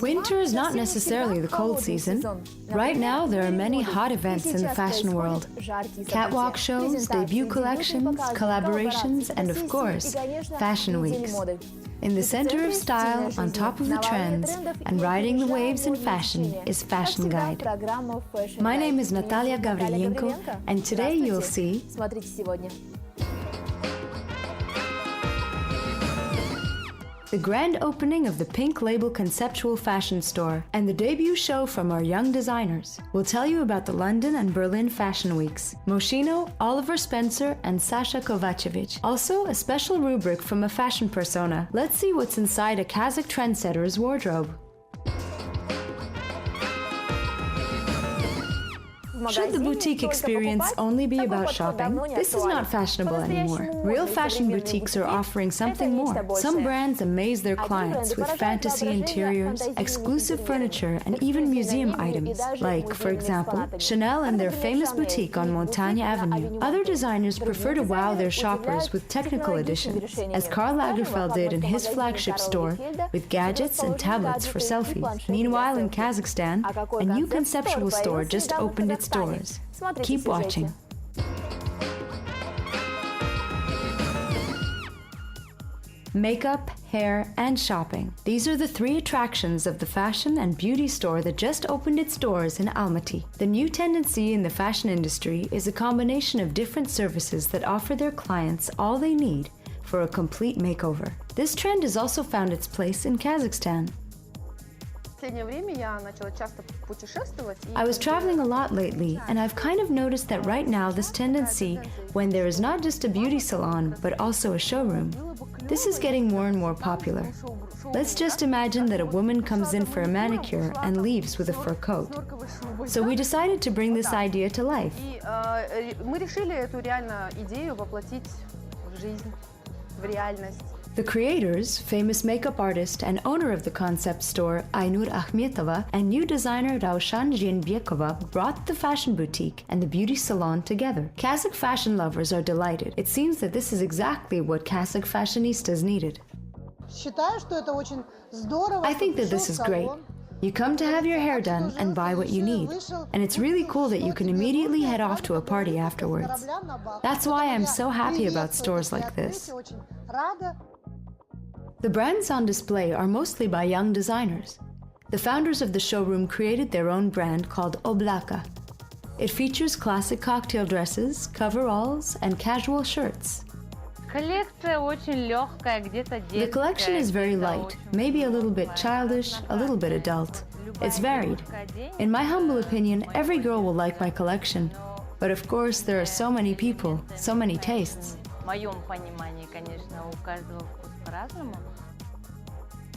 Winter is not necessarily the cold season. Right now, there are many hot events in the fashion world. Catwalk shows, debut collections, collaborations, and of course, fashion weeks. In the center of style, on top of the trends, and riding the waves in fashion is Fashion Guide. My name is Natalia Gavrilenko, and today you'll see the grand opening of the Pink Label conceptual fashion store and the debut show from our young designers. We'll tell you about the London and Berlin fashion weeks, Moschino, Oliver Spencer, and Sasha Kovacevic. Also, a special rubric from a fashion persona. Let's see what's inside a Kazakh trendsetter's wardrobe. Should the boutique experience only be about shopping? This is not fashionable anymore. Real fashion boutiques are offering something more. Some brands amaze their clients with fantasy interiors, exclusive furniture, and even museum items, like, for example, Chanel and their famous boutique on Montagne Avenue. Other designers prefer to wow their shoppers with technical editions, as Karl Lagerfeld did in his flagship store, with gadgets and tablets for selfies. Meanwhile, in Kazakhstan, a new conceptual store just opened its doors. Keep watching. Makeup, hair, and shopping. These are the three attractions of the fashion and beauty store that just opened its doors in Almaty. The new tendency in the fashion industry is a combination of different services that offer their clients all they need for a complete makeover. This trend has also found its place in Kazakhstan. I was traveling a lot lately, and I've kind of noticed that right now this tendency, when there is not just a beauty salon, but also a showroom, this is getting more and more popular. Let's just imagine that a woman comes in for a manicure and leaves with a fur coat. So we decided to bring this idea to life. The creators, famous makeup artist and owner of the concept store Aynur Akhmetova and new designer Raushan Zhenbekova brought the fashion boutique and the beauty salon together. Kazakh fashion lovers are delighted. It seems that this is exactly what Kazakh fashionistas needed. I think that this is great. You come to have your hair done and buy what you need. And it's really cool that you can immediately head off to a party afterwards. That's why I'm so happy about stores like this. The brands on display are mostly by young designers. The founders of the showroom created their own brand called Oblaka. It features classic cocktail dresses, coveralls, and casual shirts. The collection is very light, maybe a little bit childish, a little bit adult. It's varied. In my humble opinion, every girl will like my collection. But of course, there are so many people, so many tastes.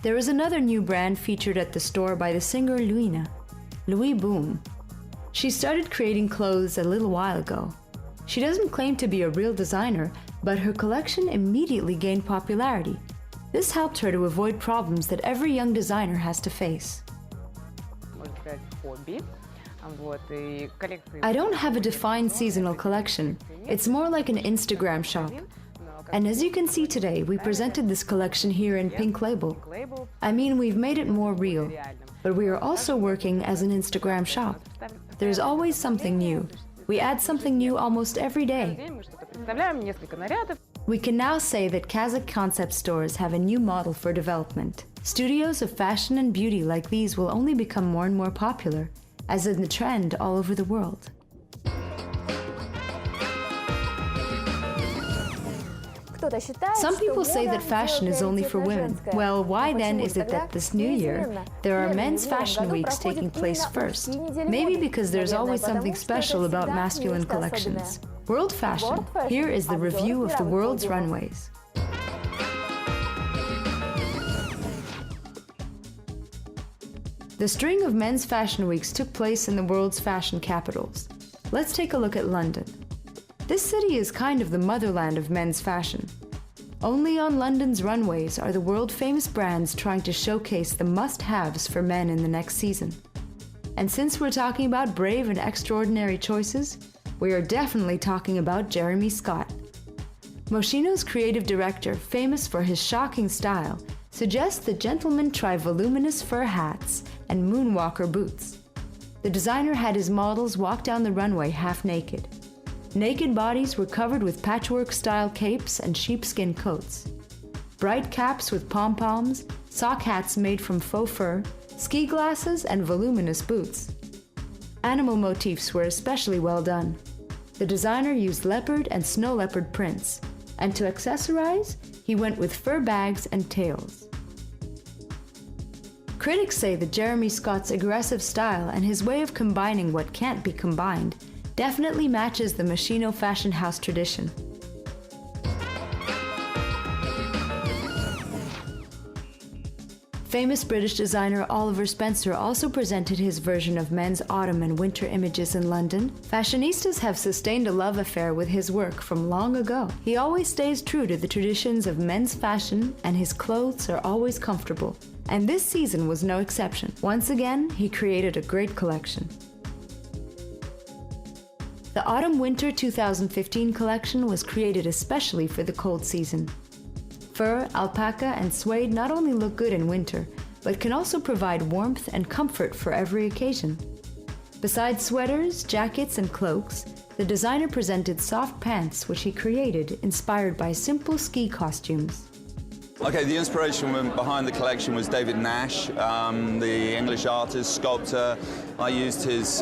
There is another new brand featured at the store by the singer Luina, Louis Boom. She started creating clothes a little while ago. She doesn't claim to be a real designer, but her collection immediately gained popularity. This helped her to avoid problems that every young designer has to face. I don't have a defined seasonal collection. It's more like an Instagram shop. And as you can see today, we presented this collection here in Pink Label. I mean, we've made it more real, but we are also working as an Instagram shop. There's always something new. We add something new almost every day. We can now say that Kazakh concept stores have a new model for development. Studios of fashion and beauty like these will only become more and more popular, as in the trend all over the world. Some people say that fashion is only for women. Well, why then is it that this new year there are men's fashion weeks taking place first? Maybe because there's always something special about masculine collections. World Fashion. Here is the review of the world's runways. The string of men's fashion weeks took place in the world's fashion capitals. Let's take a look at London. This city is kind of the motherland of men's fashion. Only on London's runways are the world-famous brands trying to showcase the must-haves for men in the next season. And since we're talking about brave and extraordinary choices, we are definitely talking about Jeremy Scott. Moschino's creative director, famous for his shocking style, suggests that gentlemen try voluminous fur hats and moonwalker boots. The designer had his models walk down the runway half naked. Naked bodies were covered with patchwork-style capes and sheepskin coats. Bright caps with pom-poms, sock hats made from faux fur, ski glasses, and voluminous boots. Animal motifs were especially well done. The designer used leopard and snow leopard prints, and to accessorize, he went with fur bags and tails. Critics say that Jeremy Scott's aggressive style and his way of combining what can't be combined definitely matches the Moschino fashion house tradition. Famous British designer Oliver Spencer also presented his version of men's autumn and winter images in London. Fashionistas have sustained a love affair with his work from long ago. He always stays true to the traditions of men's fashion, and his clothes are always comfortable. And this season was no exception. Once again, he created a great collection. The Autumn-Winter 2015 collection was created especially for the cold season. Fur, alpaca, and suede not only look good in winter, but can also provide warmth and comfort for every occasion. Besides sweaters, jackets, and cloaks, the designer presented soft pants which he created inspired by simple ski costumes. Okay, the inspiration behind the collection was David Nash, the English artist, sculptor. I used his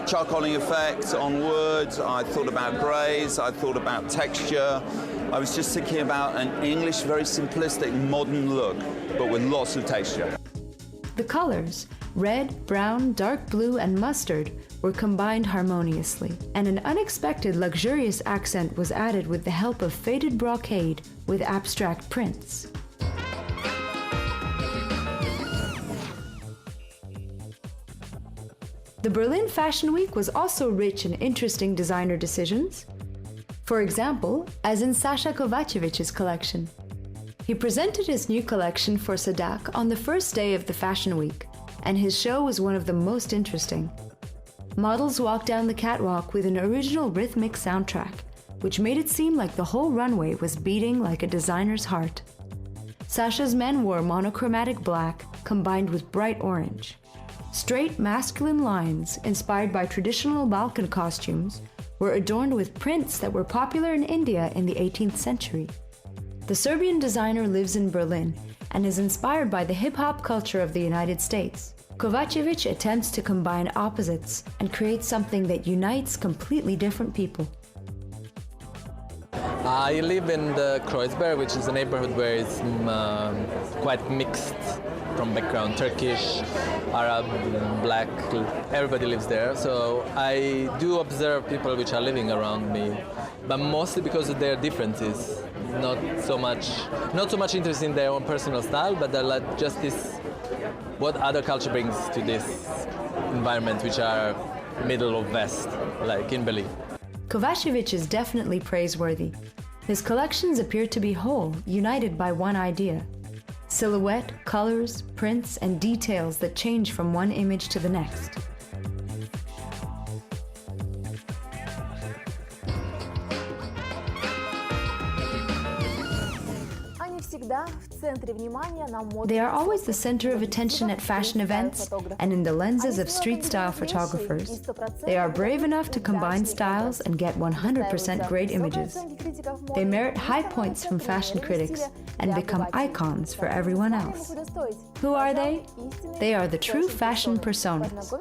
charcoaling effect on wood. I thought about greys, I thought about texture. I was just thinking about an English, very simplistic, modern look, but with lots of texture. The colors, red, brown, dark blue, and mustard, were combined harmoniously, and an unexpected luxurious accent was added with the help of faded brocade with abstract prints. The Berlin Fashion Week was also rich in interesting designer decisions. For example, as in Sasha Kovačević's collection. He presented his new collection for Sadak on the first day of the Fashion Week, and his show was one of the most interesting. Models walked down the catwalk with an original rhythmic soundtrack, which made it seem like the whole runway was beating like a designer's heart. Sasha's men wore monochromatic black combined with bright orange. Straight masculine lines, inspired by traditional Balkan costumes, were adorned with prints that were popular in India in the 18th century. The Serbian designer lives in Berlin and is inspired by the hip-hop culture of the United States. Kovačević attempts to combine opposites and create something that unites completely different people. I live in the Kreuzberg, which is a neighborhood where it's quite mixed from background, Turkish, Arab, black, everybody lives there. So I do observe people which are living around me, but mostly because of their differences. Not so much interest in their own personal style, but they're like just this, what other culture brings to this environment, which are middle of West, like in Berlin. Kovačević is definitely praiseworthy. His collections appear to be whole, united by one idea. Silhouette, colors, prints, and details that change from one image to the next. They are always the center of attention at fashion events and in the lenses of street-style photographers. They are brave enough to combine styles and get 100% great images. They merit high points from fashion critics and become icons for everyone else. Who are they? They are the true fashion personas.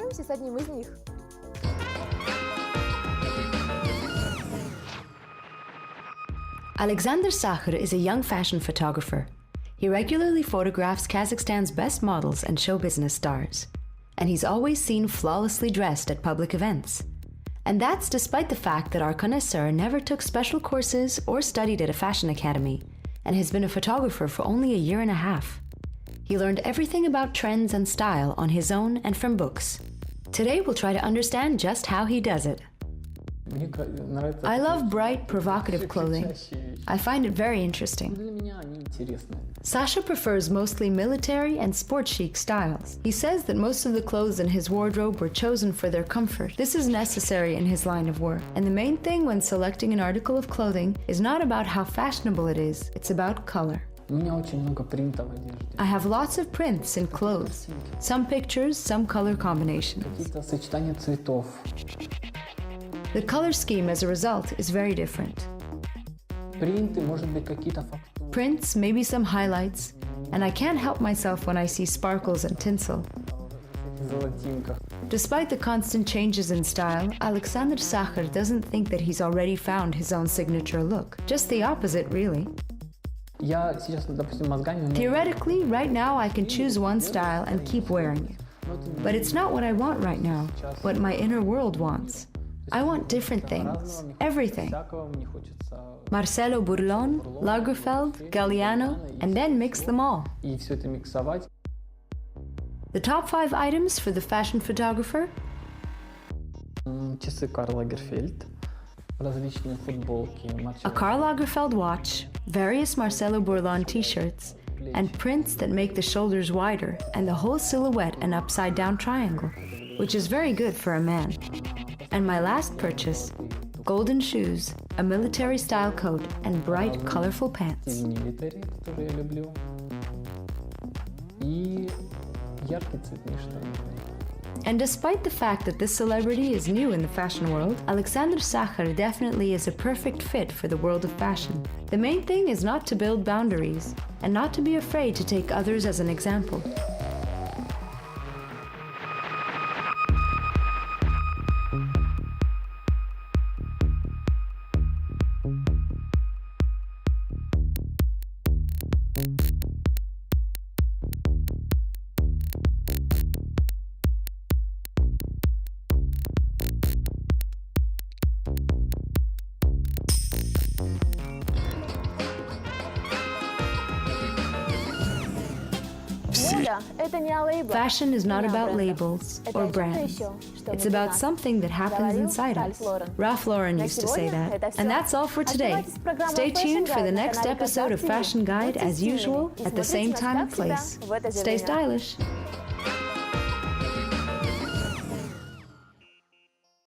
Alexander Sakhar is a young fashion photographer. He regularly photographs Kazakhstan's best models and show business stars. And he's always seen flawlessly dressed at public events. And that's despite the fact that our connoisseur never took special courses or studied at a fashion academy, and has been a photographer for only a year and a half. He learned everything about trends and style on his own and from books. Today we'll try to understand just how he does it. I love bright, provocative clothing. I find it very interesting. Sasha prefers mostly military and sport chic styles. He says that most of the clothes in his wardrobe were chosen for their comfort. This is necessary in his line of work. And the main thing when selecting an article of clothing is not about how fashionable it is, it's about color. У меня очень много принтов в одежде. I have lots of prints in clothes, some pictures, some color combinations. Какие-то сочетания цветов. The color scheme as a result is very different. Принты, может быть, какие-то фактуры. Prints, maybe some highlights, and I can't help myself when I see sparkles and tinsel. Золотинках. Despite the constant changes in style, Alexander Sacher doesn't think that he's already found his own signature look. Just the opposite, really. Я сейчас, допустим, мозгами... Theoretically, right now I can choose one style and keep wearing it. But it's not what I want right now, what my inner world wants. I want different things, everything. Всякого мне хочется. Marcelo Burlon, Lagerfeld, Galliano, and then mix them all. И все это миксовать. The top 5 items for the fashion photographer? Часы Карл Лагерфельд, различные футболки, A Karl Lagerfeld watch, various Marcelo Burlon t-shirts, and prints that make the shoulders wider and the whole silhouette an upside-down triangle, which is very good for a man. And my last purchase, golden shoes, a military-style coat, and bright, colorful pants. Military, которые я люблю. И яркие цветные штаны. And despite the fact that this celebrity is new in the fashion world, Alexander Sacher definitely is a perfect fit for the world of fashion. The main thing is not to build boundaries, and not to be afraid to take others as an example. Fashion is not about labels or brands. It's about something that happens inside us. Ralph Lauren used to say that. And that's all for today. Stay tuned for the next episode of Fashion Guide as usual at the same time and place. Stay stylish.